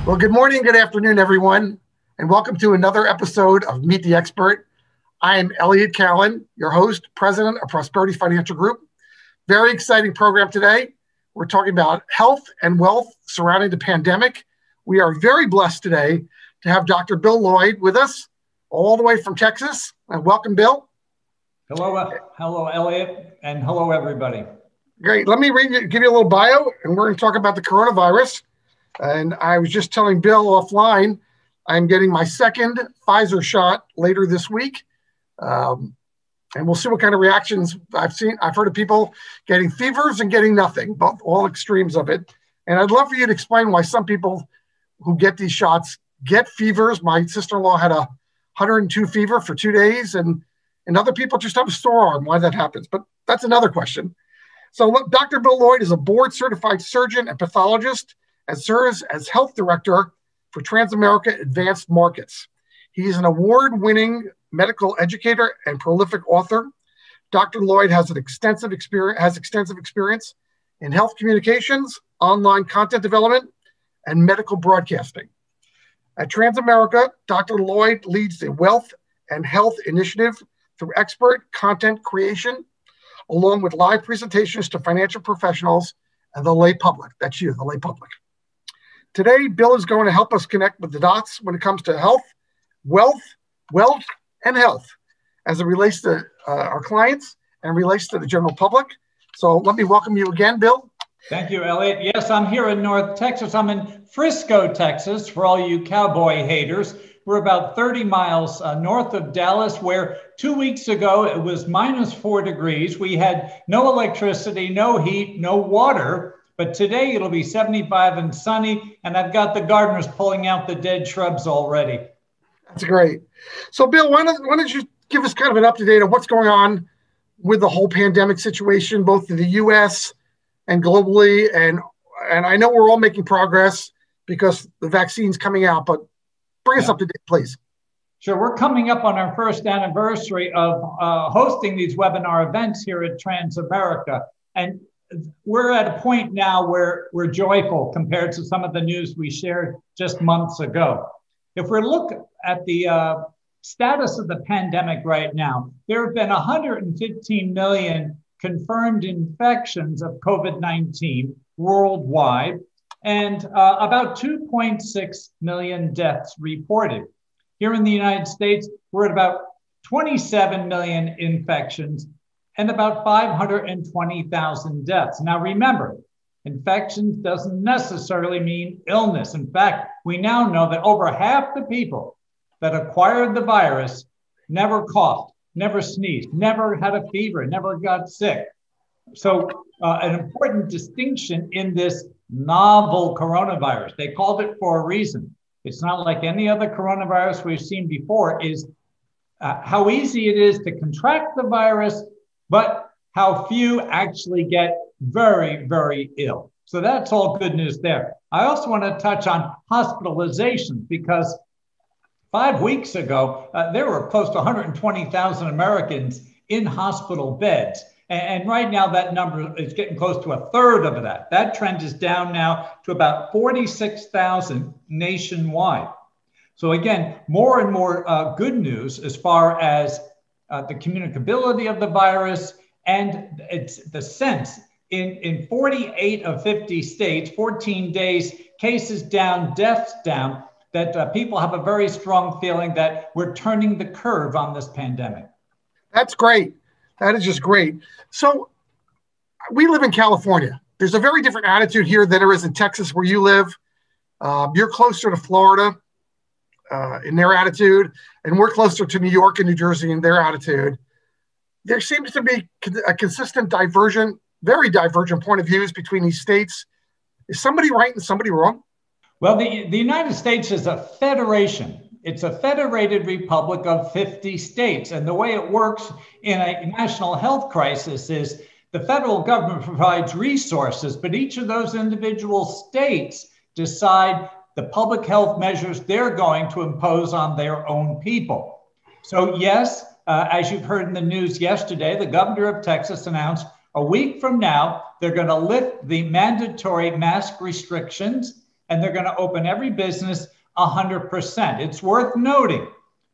Well, good morning, good afternoon, everyone, and welcome to another episode of Meet the Expert. I am Elliot Kallen, your host, president of Prosperity Financial Group. Very exciting program today. We're talking about health and wealth surrounding the pandemic. We are very blessed today to have Dr. Bill Lloyd with us, all the way from Texas. And welcome, Bill. Hello, Elliot, and hello, everybody. Great. Let me give you a little bio, and we're going to talk about the coronavirus. And I was just telling Bill offline, I'm getting my second Pfizer shot later this week. And we'll see what kind of reactions I've heard of people getting fevers and getting nothing, both all extremes of it. And I'd love for you to explain why some people who get these shots get fevers. My sister-in-law had 102 fever for 2 days, and other people just have a sore arm, why that happens. But that's another question. So look, Dr. Bill Lloyd is a board-certified surgeon and pathologist and serves as health director for Transamerica Advanced Markets. He is an award-winning medical educator and prolific author. Dr. Lloyd has extensive experience in health communications, online content development, and medical broadcasting. At Transamerica, Dr. Lloyd leads the Wealth and Health Initiative through expert content creation, along with live presentations to financial professionals and the lay public. That's you, the lay public. Today, Bill is going to help us connect with the dots when it comes to health, wealth, and health as it relates to our clients and relates to the general public. So let me welcome you again, Bill. Thank you, Elliot. Yes, I'm here in North Texas. I'm in Frisco, Texas, for all you cowboy haters. We're about 30 miles north of Dallas, where 2 weeks ago it was -4 degrees. We had no electricity, no heat, no water. But today it'll be 75 and sunny, and I've got the gardeners pulling out the dead shrubs already. That's great. So, Bill, why don't you give us kind of an up-to-date on what's going on with the whole pandemic situation, both in the U.S. and globally? And I know we're all making progress because the vaccine's coming out, but bring us up to date, please. Sure. We're coming up on our first anniversary of hosting these webinar events here at Transamerica. And we're at a point now where we're joyful compared to some of the news we shared just months ago. If we look at the status of the pandemic right now, there have been 115 million confirmed infections of COVID-19 worldwide, and about 2.6 million deaths reported. Here in the United States, we're at about 27 million infections and about 520,000 deaths. Now remember, infections doesn't necessarily mean illness. In fact, we now know that over half the people that acquired the virus never coughed, never sneezed, never had a fever, never got sick. So an important distinction in this novel coronavirus, they called it for a reason. It's not like any other coronavirus we've seen before, is how easy it is to contract the virus, but how few actually get very, very ill. So that's all good news there. I also want to touch on hospitalization, because 5 weeks ago, there were close to 120,000 Americans in hospital beds. And right now that number is getting close to a third of that. That trend is down now to about 46,000 nationwide. So again, more and more good news as far as the communicability of the virus, and it's the sense in 48 of 50 states, 14 days, cases down, deaths down, that people have a very strong feeling that we're turning the curve on this pandemic. That's great. That is just great. So we live in California. There's a very different attitude here than there is in Texas where you live. You're closer to Florida in their attitude, and we're closer to New York and New Jersey in their attitude. There seems to be a consistent very divergent point of views between these states. Is somebody right and somebody wrong? Well, the United States is a federation. It's a federated republic of 50 states. And the way it works in a national health crisis is the federal government provides resources, but each of those individual states decide the public health measures they're going to impose on their own people. So yes, as you've heard in the news yesterday, the governor of Texas announced a week from now, they're going to lift the mandatory mask restrictions and they're going to open every business 100%. It's worth noting,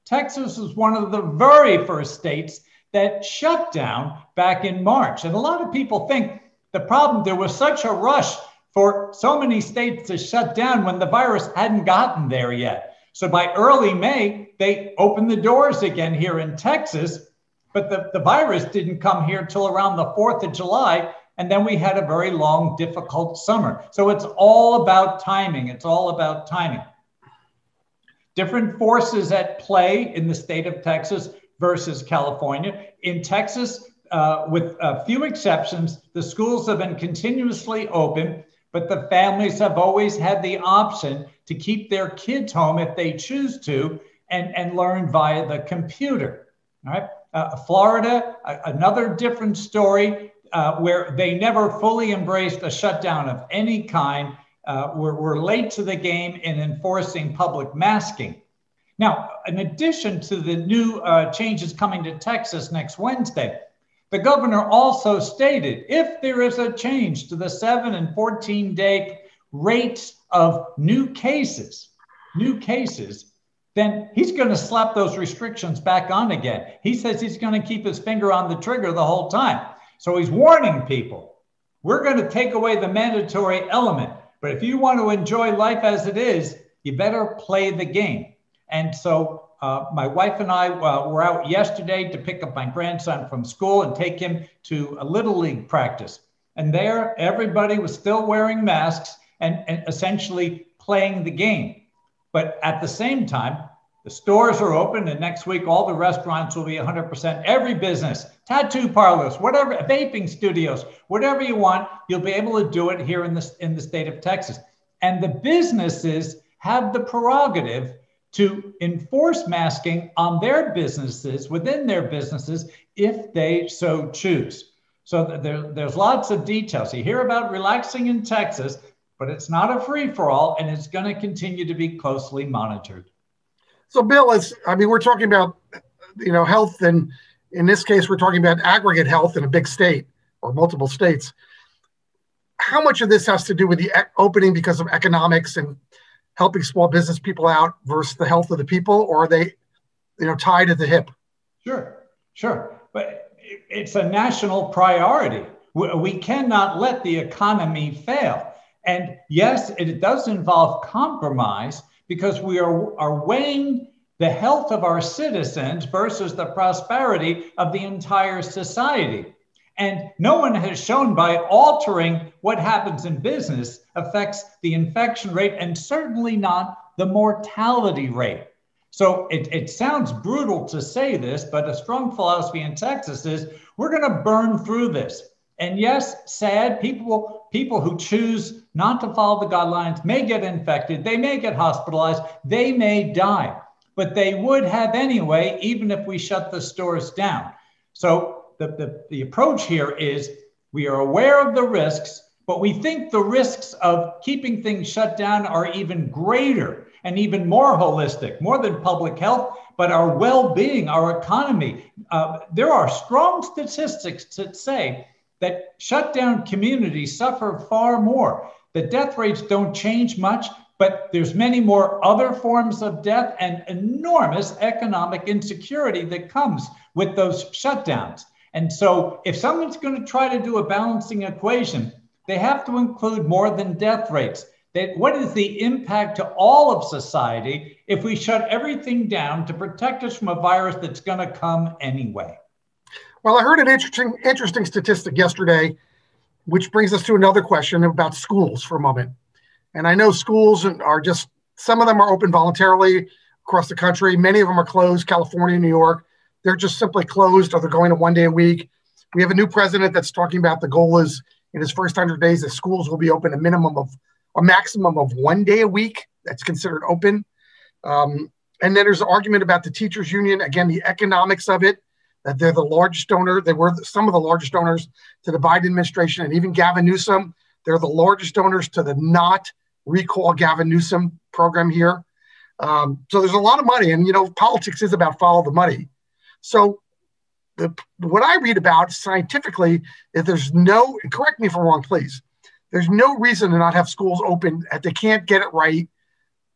Texas was one of the very first states that shut down back in March. And a lot of people think the problem, there was such a rush for so many states to shut down when the virus hadn't gotten there yet. So by early May, they opened the doors again here in Texas, but the virus didn't come here till around the 4th of July. And then we had a very long, difficult summer. So it's all about timing. It's all about timing. Different forces at play in the state of Texas versus California. In Texas, with a few exceptions, the schools have been continuously open, but the families have always had the option to keep their kids home if they choose to and learn via the computer. All right. Florida, another different story where they never fully embraced a shutdown of any kind. We're late to the game in enforcing public masking. Now, in addition to the new changes coming to Texas next Wednesday, the governor also stated if there is a change to the 7 and 14-day rates of new cases, then he's going to slap those restrictions back on again. He says he's going to keep his finger on the trigger the whole time. So he's warning people, we're going to take away the mandatory element, but if you want to enjoy life as it is, you better play the game. And so my wife and I were out yesterday to pick up my grandson from school and take him to a Little League practice. And there, everybody was still wearing masks and essentially playing the game. But at the same time, the stores are open, and next week, all the restaurants will be 100%. Every business, tattoo parlors, whatever, vaping studios, whatever you want, you'll be able to do it here in the state of Texas. And the businesses have the prerogative to enforce masking on their businesses, within their businesses, if they so choose. So there's lots of details. You hear about relaxing in Texas, but it's not a free-for-all, and it's going to continue to be closely monitored. So, Bill, we're talking about, health, and in this case, we're talking about aggregate health in a big state or multiple states. How much of this has to do with the opening because of economics and helping small business people out versus the health of the people, or are they, tied at the hip? Sure. But it's a national priority. We cannot let the economy fail. And yes, it does involve compromise because we are weighing the health of our citizens versus the prosperity of the entire society. And no one has shown by altering what happens in business affects the infection rate and certainly not the mortality rate. So it sounds brutal to say this, but a strong philosophy in Texas is we're going to burn through this. And yes, sad, people who choose not to follow the guidelines may get infected, they may get hospitalized, they may die, but they would have anyway, even if we shut the stores down. So the approach here is we are aware of the risks, but we think the risks of keeping things shut down are even greater and even more holistic, more than public health, but our well-being, our economy. There are strong statistics that say that shut down communities suffer far more. The death rates don't change much, but there's many more other forms of death and enormous economic insecurity that comes with those shutdowns. And so if someone's going to try to do a balancing equation, they have to include more than death rates. What is the impact to all of society if we shut everything down to protect us from a virus that's going to come anyway? Well, I heard an interesting statistic yesterday, which brings us to another question about schools for a moment. And I know schools are just, some of them are open voluntarily across the country. Many of them are closed, California, New York. They're just simply closed, or they're going to 1 day a week. We have a new president that's talking about the goal is in his first 100 days that schools will be open a maximum of 1 day a week. That's considered open. And then there's an argument about the teachers union. Again, the economics of it, that they're the largest donor. They were some of the largest donors to the Biden administration, and even Gavin Newsom. They're the largest donors to the not recall Gavin Newsom program here. So there's a lot of money, and politics is about follow the money. So what I read about scientifically is there's no, correct me if I'm wrong, please, There's no reason to not have schools open if they can't get it right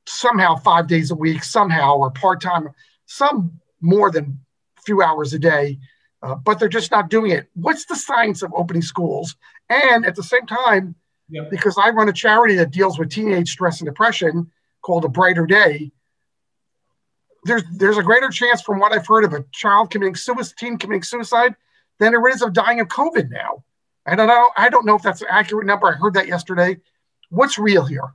somehow 5 days a week, somehow, or part-time, some more than a few hours a day, but they're just not doing it. What's the science of opening schools? And at the same time, because I run a charity that deals with teenage stress and depression called A Brighter Day, there's a greater chance from what I've heard of a teen committing suicide than there is of dying of COVID now. I don't know if that's an accurate number. I heard that yesterday. What's real here?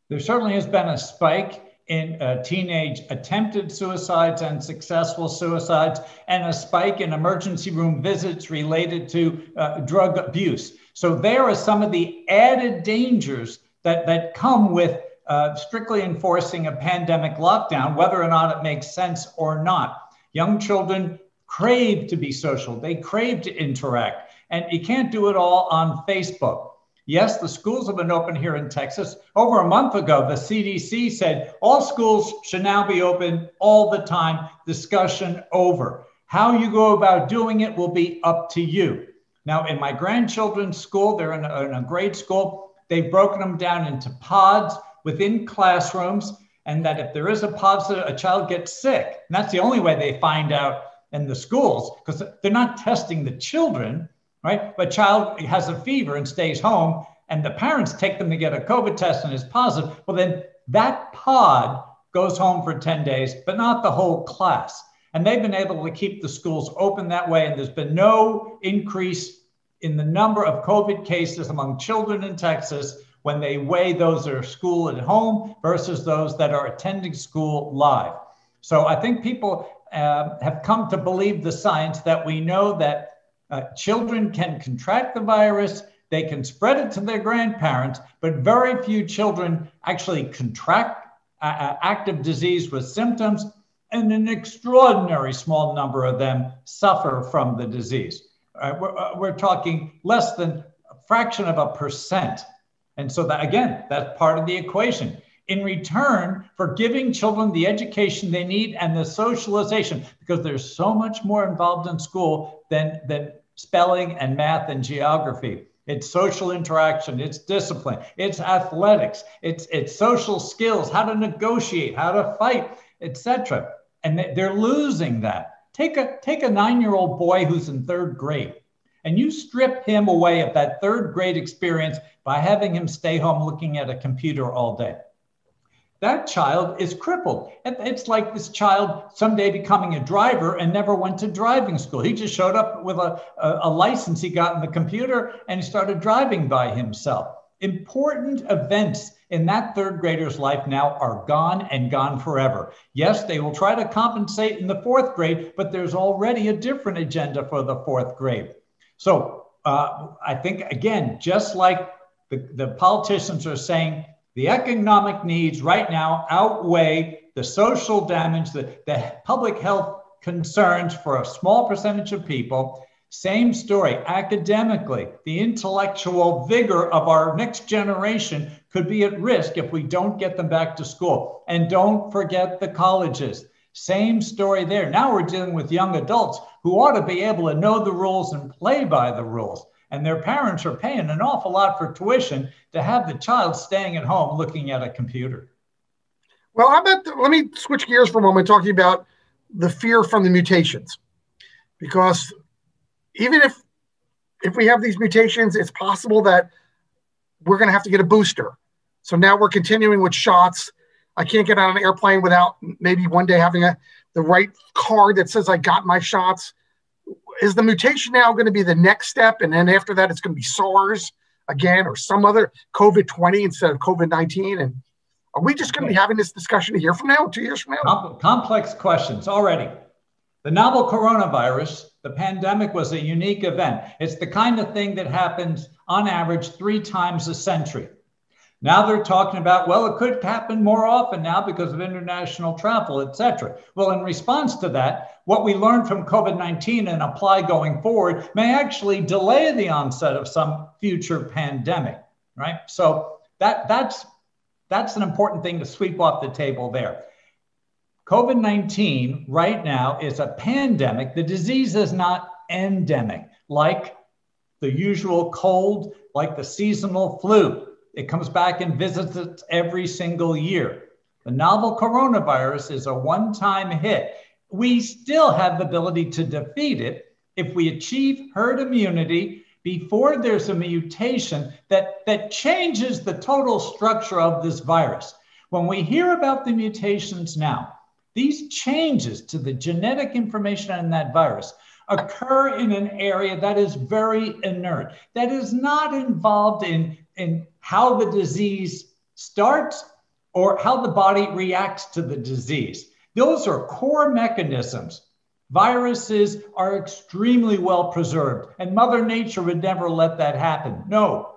There certainly has been a spike in teenage attempted suicides and successful suicides, and a spike in emergency room visits related to drug abuse. So there are some of the added dangers that come with strictly enforcing a pandemic lockdown, whether or not it makes sense or not. Young children crave to be social. They crave to interact, and you can't do it all on Facebook. Yes, the schools have been open here in Texas. Over a month ago, the CDC said all schools should now be open all the time. Discussion over. How you go about doing it will be up to you. Now, in my grandchildren's school, they're in a grade school. They've broken them down into pods within classrooms, and that if there is a child gets sick, and that's the only way they find out in the schools, because they're not testing the children, right? But child has a fever and stays home, and the parents take them to get a COVID test and is positive. Well, then that pod goes home for 10 days, but not the whole class. And they've been able to keep the schools open that way. And there's been no increase in the number of COVID cases among children in Texas when they weigh those that are school at home versus those that are attending school live. So I think people have come to believe the science that we know that children can contract the virus, they can spread it to their grandparents, but very few children actually contract active disease with symptoms, and an extraordinary small number of them suffer from the disease. We're talking less than a fraction of a percent. And so that, again, that's part of the equation. In return for giving children the education they need and the socialization, because there's so much more involved in school than spelling and math and geography. It's social interaction, it's discipline, it's athletics, it's social skills, how to negotiate, how to fight, etc. And they're losing that. Take a 9-year-old boy who's in 3rd grade, and you strip him away of that 3rd grade experience by having him stay home looking at a computer all day. That child is crippled. It's like this child someday becoming a driver and never went to driving school. He just showed up with a license he got in the computer and he started driving by himself. Important events in that 3rd grader's life now are gone and gone forever. Yes, they will try to compensate in the 4th grade, but there's already a different agenda for the 4th grade. So I think, again, just like the politicians are saying, the economic needs right now outweigh the social damage, the public health concerns for a small percentage of people. Same story academically. The intellectual vigor of our next generation could be at risk if we don't get them back to school. And don't forget the colleges. Same story there. Now we're dealing with young adults who ought to be able to know the rules and play by the rules. And their parents are paying an awful lot for tuition to have the child staying at home looking at a computer. Well, let me switch gears for a moment, talking about the fear from the mutations. Because even if we have these mutations, it's possible that we're going to have to get a booster. So now we're continuing with shots. I can't get on an airplane without maybe one day having the right card that says I got my shots. Is the mutation now going to be the next step? And then after that, it's going to be SARS again, or some other COVID-20 instead of COVID-19? And are we just going to be having this discussion a year from now, 2 years from now? Complex questions already. The novel coronavirus, the pandemic, was a unique event. It's the kind of thing that happens on average 3 times a century. Now they're talking about, well, it could happen more often now because of international travel, et cetera. Well, in response to that, what we learned from COVID-19 and apply going forward may actually delay the onset of some future pandemic, right? So that's an important thing to sweep off the table there. COVID-19 right now is a pandemic. The disease is not endemic, like the usual cold, like the seasonal flu. It comes back and visits us every single year. The novel coronavirus is a one-time hit. We still have the ability to defeat it if we achieve herd immunity before there's a mutation that changes the total structure of this virus. When we hear about the mutations now, these changes to the genetic information in that virus occur in an area that is very inert, that is not involved in how the disease starts or how the body reacts to the disease. Those are core mechanisms. Viruses are extremely well preserved, and Mother Nature would never let that happen. No,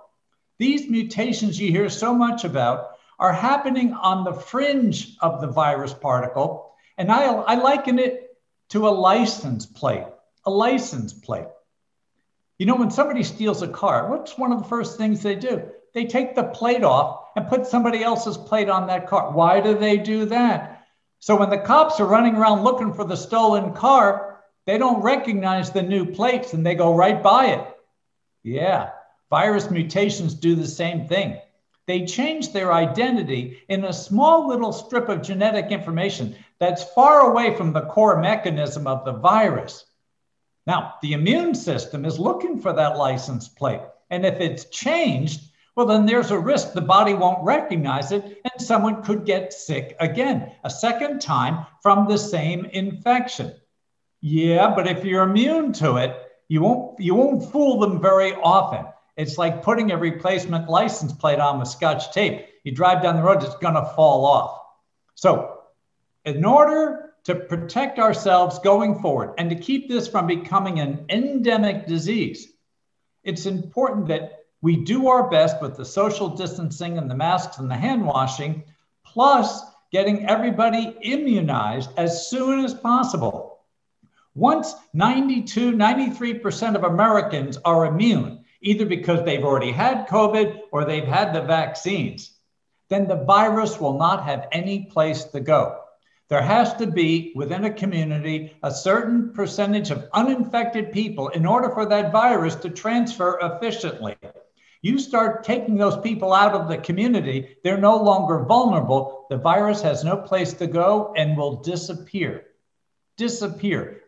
these mutations you hear so much about are happening on the fringe of the virus particle, and I liken it to a license plate. A license plate. You know, when somebody steals a car, what's one of the first things they do? They take the plate off and put somebody else's plate on that car. Why do they do that? So when the cops are running around looking for the stolen car, they don't recognize the new plates and they go right by it. Yeah, virus mutations do the same thing. They change their identity in a small little strip of genetic information that's far away from the core mechanism of the virus. Now, the immune system is looking for that license plate. And if it's changed, well, then there's a risk the body won't recognize it and someone could get sick again, a second time from the same infection. Yeah, but if you're immune to it, you won't fool them very often. It's like putting a replacement license plate on with Scotch tape. You drive down the road, it's gonna fall off. So in order to protect ourselves going forward and to keep this from becoming an endemic disease, it's important that we do our best with the social distancing and the masks and the hand washing, plus getting everybody immunized as soon as possible. Once 92, 93% of Americans are immune, either because they've already had COVID or they've had the vaccines, then the virus will not have any place to go. There has to be, within a community, a certain percentage of uninfected people in order for that virus to transfer efficiently. You start taking those people out of the community, they're no longer vulnerable. The virus has no place to go and will disappear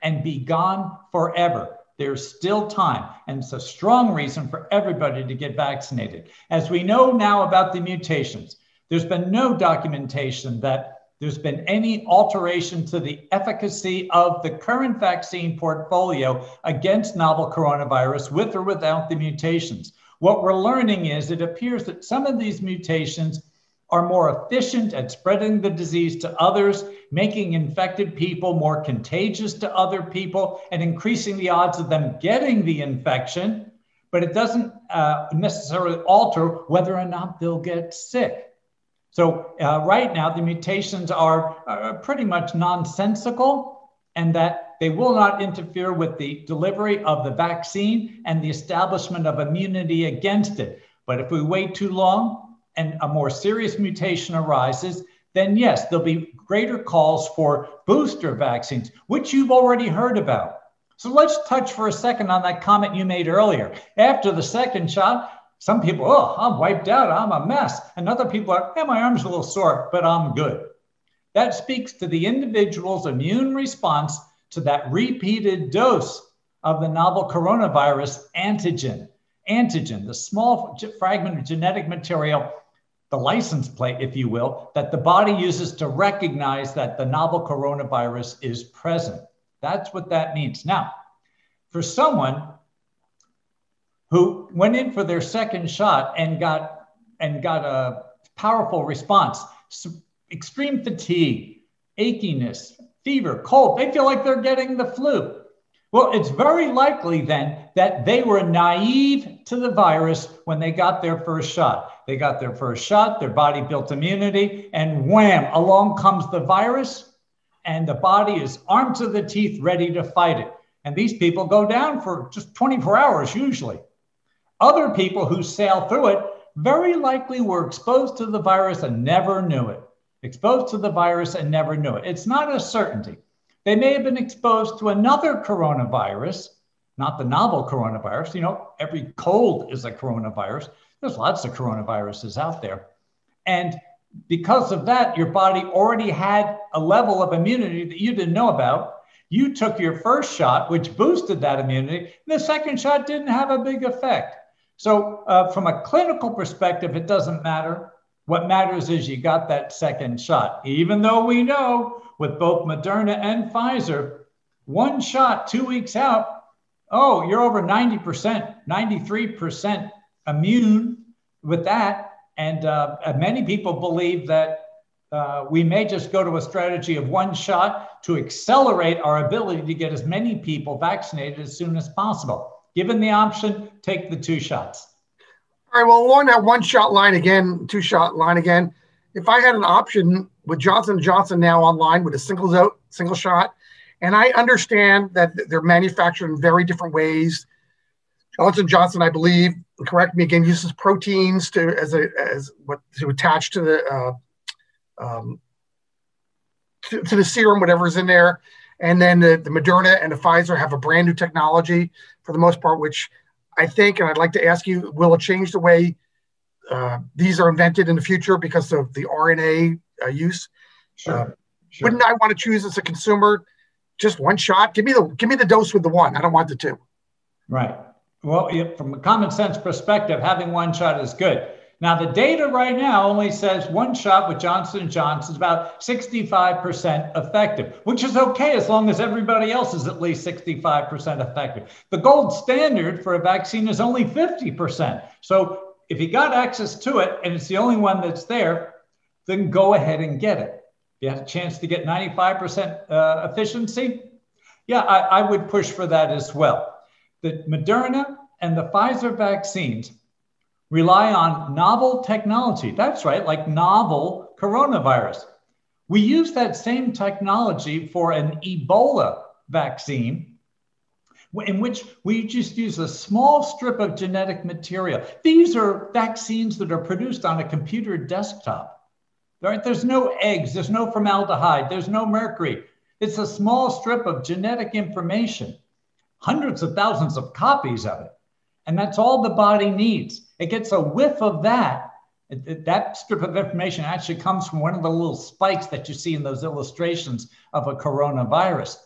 and be gone forever. There's still time, and it's a strong reason for everybody to get vaccinated. As we know now about the mutations, there's been no documentation that there's been any alteration to the efficacy of the current vaccine portfolio against novel coronavirus with or without the mutations. What we're learning is it appears that some of these mutations are more efficient at spreading the disease to others, making infected people more contagious to other people and increasing the odds of them getting the infection, but it doesn't necessarily alter whether or not they'll get sick. So right now, the mutations are pretty much nonsensical, and that they will not interfere with the delivery of the vaccine and the establishment of immunity against it. But if we wait too long and a more serious mutation arises, then yes, there'll be greater calls for booster vaccines, which you've already heard about. So let's touch for a second on that comment you made earlier. After the second shot, some people, oh, I'm wiped out, I'm a mess. And other people are, yeah, my arm's a little sore, but I'm good. That speaks to the individual's immune response to that repeated dose of the novel coronavirus antigen. Antigen, the small fragment of genetic material, the license plate, if you will, that the body uses to recognize that the novel coronavirus is present. That's what that means. Now, for someone who went in for their second shot and got a powerful response, extreme fatigue, achiness, fever, cold, they feel like they're getting the flu. Well, it's very likely then that they were naive to the virus when they got their first shot. They got their first shot, their body built immunity, and wham, along comes the virus, and the body is armed to the teeth, ready to fight it. And these people go down for just 24 hours usually. Other people who sail through it very likely were exposed to the virus and never knew it. Exposed to the virus and never knew it. It's not a certainty. They may have been exposed to another coronavirus, not the novel coronavirus. You know, every cold is a coronavirus. There's lots of coronaviruses out there. And because of that, your body already had a level of immunity that you didn't know about. You took your first shot, which boosted that immunity. The second shot didn't have a big effect. So from a clinical perspective, it doesn't matter. What matters is you got that second shot, even though we know with both Moderna and Pfizer, one shot 2 weeks out, oh, you're over 90%, 93% immune with that. And many people believe that we may just go to a strategy of one shot to accelerate our ability to get as many people vaccinated as soon as possible. Given the option, take the 2 shots. All right, well, along that one shot line again, 2 shot line again, if I had an option with Johnson & Johnson now online with a single shot, and I understand that they're manufactured in very different ways. Johnson & Johnson, I believe, correct me again, uses proteins to attach to the to the serum, whatever's in there. And then the Moderna and the Pfizer have a brand new technology for the most part, which I think, and I'd like to ask you, will it change the way these are invented in the future because of the RNA use? Sure. Wouldn't I want to choose as a consumer just one shot? Give me the dose with the one. I don't want the 2. Right. Well, from a common sense perspective, having one shot is good. Now, the data right now only says one shot with Johnson & Johnson is about 65% effective, which is okay as long as everybody else is at least 65% effective. The gold standard for a vaccine is only 50%. So if you got access to it and it's the only one that's there, then go ahead and get it. If you have a chance to get 95% efficiency, yeah, I would push for that as well. The Moderna and the Pfizer vaccines rely on novel technology. That's right, like novel coronavirus. We use that same technology for an Ebola vaccine, in which we just use a small strip of genetic material. These are vaccines that are produced on a computer desktop. Right? There's no eggs, there's no formaldehyde, there's no mercury. It's a small strip of genetic information, hundreds of thousands of copies of it. And that's all the body needs. It gets a whiff of that. That strip of information actually comes from one of the little spikes that you see in those illustrations of a coronavirus.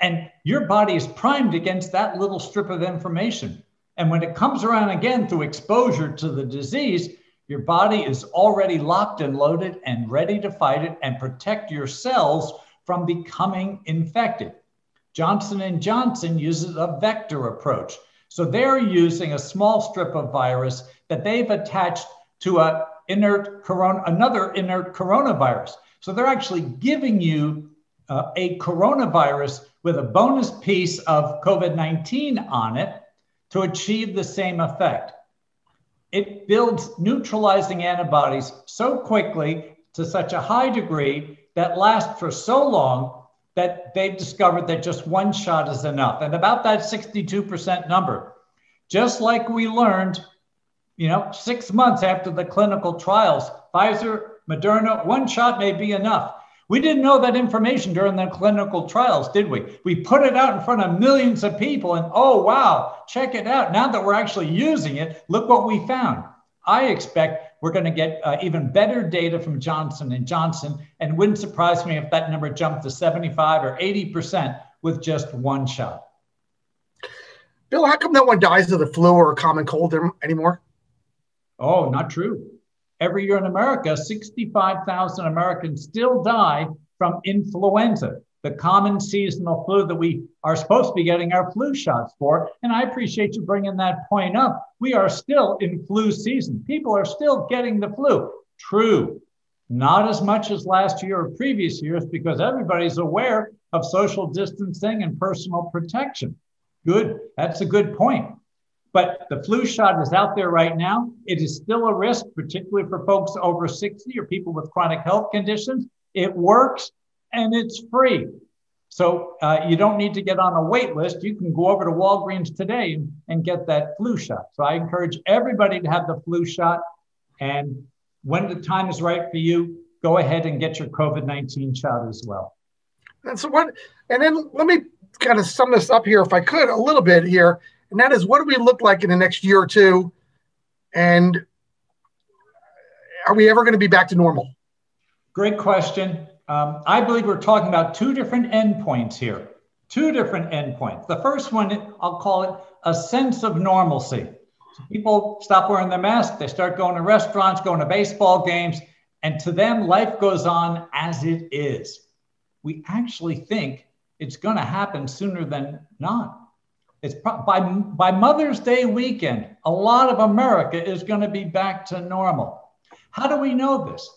And your body is primed against that little strip of information. And when it comes around again through exposure to the disease, your body is already locked and loaded and ready to fight it and protect your cells from becoming infected. Johnson & Johnson uses a vector approach. So they're using a small strip of virus that they've attached to another inert coronavirus. So they're actually giving you a coronavirus with a bonus piece of COVID-19 on it to achieve the same effect. It builds neutralizing antibodies so quickly to such a high degree that lasts for so long that they've discovered that just one shot is enough. And about that 62% number, just like we learned, 6 months after the clinical trials, Pfizer, Moderna, one shot may be enough. We didn't know that information during the clinical trials, did we? We put it out in front of millions of people and, oh, wow, check it out. Now that we're actually using it, look what we found. I expect we're going to get even better data from Johnson & Johnson, and it wouldn't surprise me if that number jumped to 75 or 80% with just one shot. Bill, how come no one dies of the flu or a common cold anymore? Oh, not true. Every year in America, 65,000 Americans still die from influenza, the common seasonal flu that we are supposed to be getting our flu shots for. And I appreciate you bringing that point up. We are still in flu season. People are still getting the flu. True. Not as much as last year or previous years because everybody's aware of social distancing and personal protection. Good. That's a good point. But the flu shot is out there right now. It is still a risk, particularly for folks over 60 or people with chronic health conditions. It works and it's free. So you don't need to get on a wait list. You can go over to Walgreens today and get that flu shot. So I encourage everybody to have the flu shot. And when the time is right for you, go ahead and get your COVID-19 shot as well. And so what? And then let me kind of sum this up here, if I could, a little bit here, and that is, what do we look like in the next year or two? And are we ever going to be back to normal? Great question. I believe we're talking about two different endpoints here. Two different endpoints. The first one, I'll call it a sense of normalcy. So people stop wearing their mask, they start going to restaurants, going to baseball games, and to them, life goes on as it is. We actually think it's going to happen sooner than not. It's by Mother's Day weekend, a lot of America is going to be back to normal. How do we know this?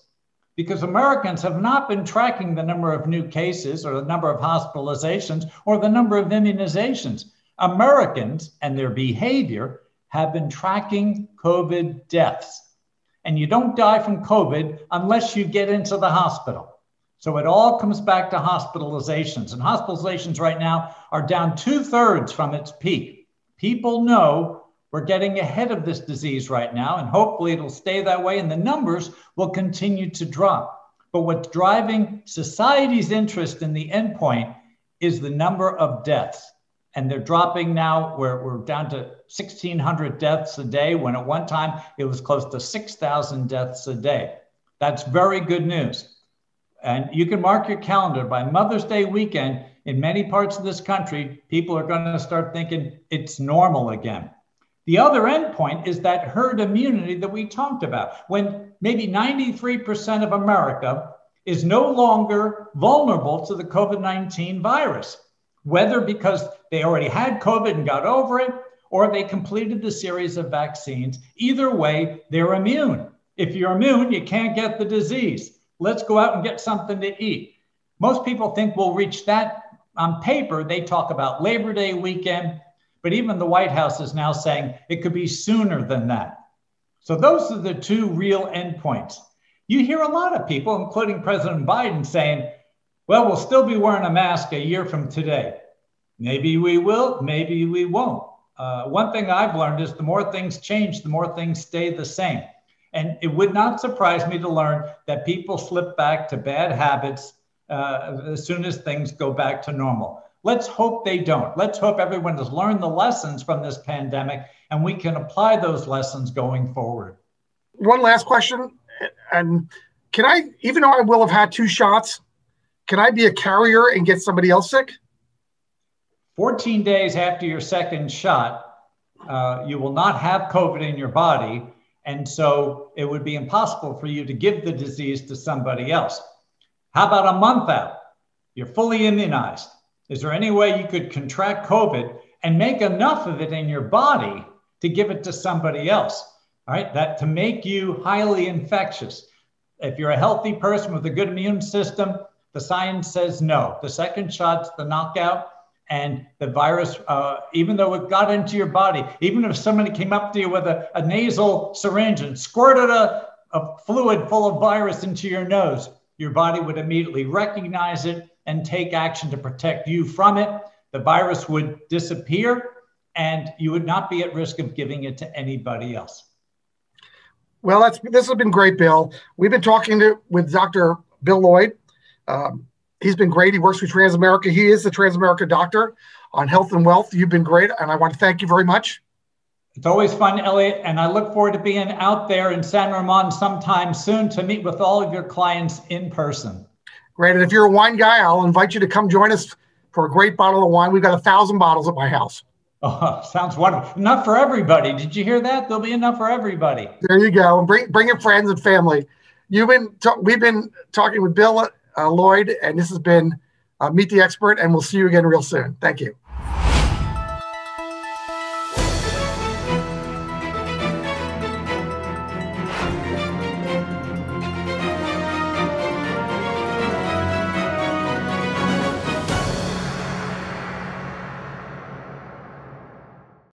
Because Americans have not been tracking the number of new cases or the number of hospitalizations or the number of immunizations. Americans and their behavior have been tracking COVID deaths. And you don't die from COVID unless you get into the hospital. So it all comes back to hospitalizations. And hospitalizations right now are down 2/3 from its peak. People know we're getting ahead of this disease right now, and hopefully it'll stay that way and the numbers will continue to drop. But what's driving society's interest in the endpoint is the number of deaths. And they're dropping now. We're down to 1,600 deaths a day, when at one time it was close to 6,000 deaths a day. That's very good news. And you can mark your calendar, by Mother's Day weekend, in many parts of this country, people are going to start thinking it's normal again. The other endpoint is that herd immunity that we talked about, when maybe 93% of America is no longer vulnerable to the COVID-19 virus, whether because they already had COVID and got over it, or they completed the series of vaccines. Either way, they're immune. If you're immune, you can't get the disease. Let's go out and get something to eat. Most people think we'll reach that. On paper, they talk about Labor Day weekend, but even the White House is now saying it could be sooner than that. So those are the two real endpoints. You hear a lot of people, including President Biden, saying, well, we'll still be wearing a mask a year from today. Maybe we will, maybe we won't. One thing I've learned is the more things change, the more things stay the same. And it would not surprise me to learn that people slip back to bad habits as soon as things go back to normal. Let's hope they don't. Let's hope everyone has learned the lessons from this pandemic and we can apply those lessons going forward. One last question. And can I, even though I will have had 2 shots, can I be a carrier and get somebody else sick? 14 days after your second shot, you will not have COVID in your body. And so it would be impossible for you to give the disease to somebody else. How about a month out? You're fully immunized. Is there any way you could contract COVID and make enough of it in your body to give it to somebody else? All right, that to make you highly infectious. If you're a healthy person with a good immune system, the science says no. The second shot's the knockout, and the virus, even though it got into your body, even if somebody came up to you with a nasal syringe and squirted a fluid full of virus into your nose, your body would immediately recognize it and take action to protect you from it. The virus would disappear and you would not be at risk of giving it to anybody else. Well, this has been great, Bill. We've been talking with Dr. Bill Lloyd. He's been great. He works for Transamerica. He is the Transamerica doctor on health and wealth. You've been great, and I want to thank you very much. It's always fun, Elliot, and I look forward to being out there in San Ramon sometime soon to meet with all of your clients in person. Great, and if you're a wine guy, I'll invite you to come join us for a great bottle of wine. We've got 1,000 bottles at my house. Oh, sounds wonderful. Enough for everybody. Did you hear that? There'll be enough for everybody. There you go. And bring your friends and family. We've been talking with Bill Lloyd, and this has been Meet the Expert, and we'll see you again real soon. Thank you.